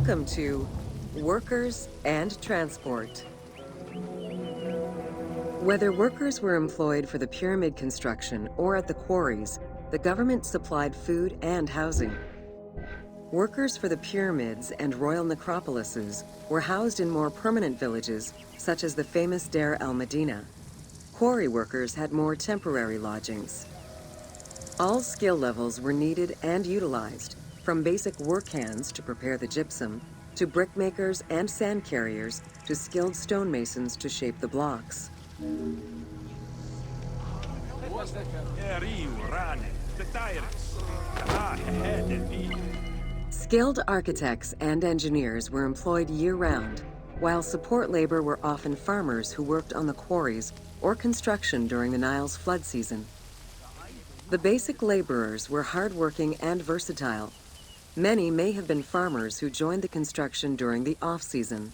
Welcome to Workers and Transport. Whether workers were employed for the pyramid construction or at the quarries, the government supplied food and housing. Workers for the pyramids and royal necropolises were housed in more permanent villages, such as the famous Deir el-Medina. Quarry workers had more temporary lodgings. All skill levels were needed and utilized, from basic work hands to prepare the gypsum, to brickmakers and sand carriers, to skilled stonemasons to shape the blocks. Skilled architects and engineers were employed year-round, while support labor were often farmers who worked on the quarries or construction during the Nile's flood season. The basic laborers were hardworking and versatile. Many may have been farmers who joined the construction during the off-season.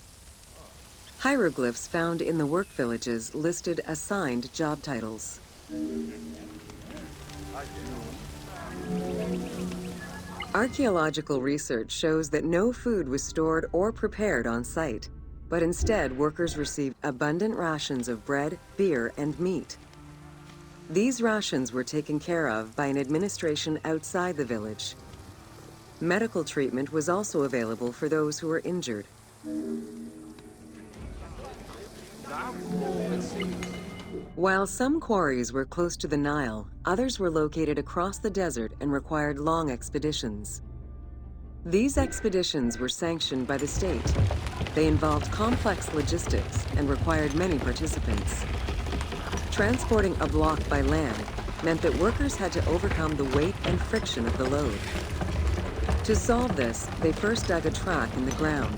Hieroglyphs found in the work villages listed assigned job titles. Archaeological research shows that no food was stored or prepared on site, but instead workers received abundant rations of bread, beer, and meat. These rations were taken care of by an administration outside the village. Medical treatment was also available for those who were injured. While some quarries were close to the Nile, others were located across the desert and required long expeditions. These expeditions were sanctioned by the state. They involved complex logistics and required many participants. Transporting a block by land meant that workers had to overcome the weight and friction of the load. To solve this, they first dug a track in the ground.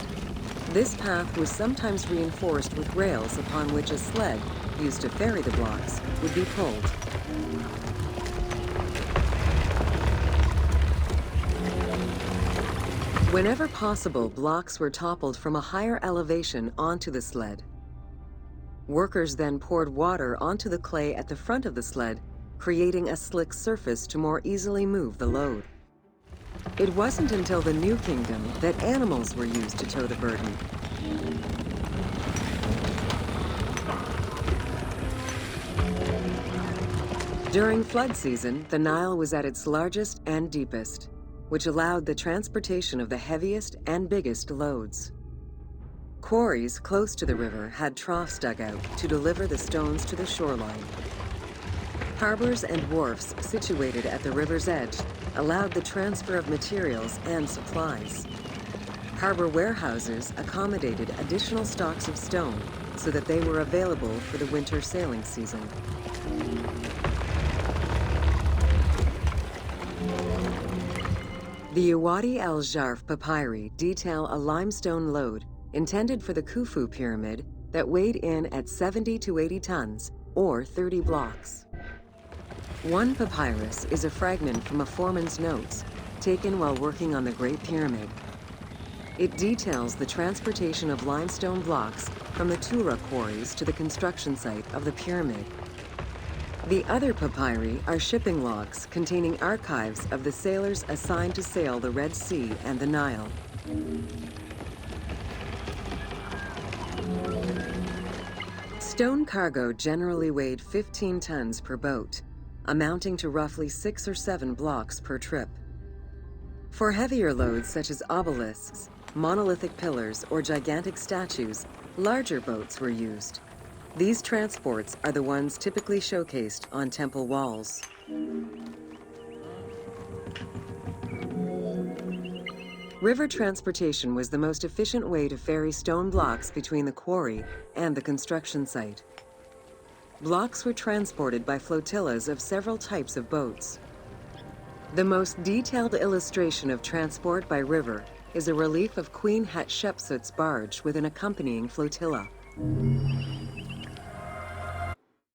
This path was sometimes reinforced with rails upon which a sled, used to ferry the blocks, would be pulled. Whenever possible, blocks were toppled from a higher elevation onto the sled. Workers then poured water onto the clay at the front of the sled, creating a slick surface to more easily move the load. It wasn't until the New Kingdom that animals were used to tow the burden. During flood season, the Nile was at its largest and deepest, which allowed the transportation of the heaviest and biggest loads. Quarries close to the river had troughs dug out to deliver the stones to the shoreline. Harbors and wharfs situated at the river's edge allowed the transfer of materials and supplies. Harbor warehouses accommodated additional stocks of stone so that they were available for the winter sailing season. The Uwadi el-Jarf papyri detail a limestone load intended for the Khufu pyramid that weighed in at 70 to 80 tons, or 30 blocks. One papyrus is a fragment from a foreman's notes taken while working on the Great Pyramid. It details the transportation of limestone blocks from the Tura quarries to the construction site of the pyramid. The other papyri are shipping logs containing archives of the sailors assigned to sail the Red Sea and the Nile. Stone cargo generally weighed 15 tons per boat, amounting to roughly 6 or 7 blocks per trip. For heavier loads such as obelisks, monolithic pillars, or gigantic statues, larger boats were used. These transports are the ones typically showcased on temple walls. River transportation was the most efficient way to ferry stone blocks between the quarry and the construction site. Blocks were transported by flotillas of several types of boats. The most detailed illustration of transport by river is a relief of Queen Hatshepsut's barge with an accompanying flotilla.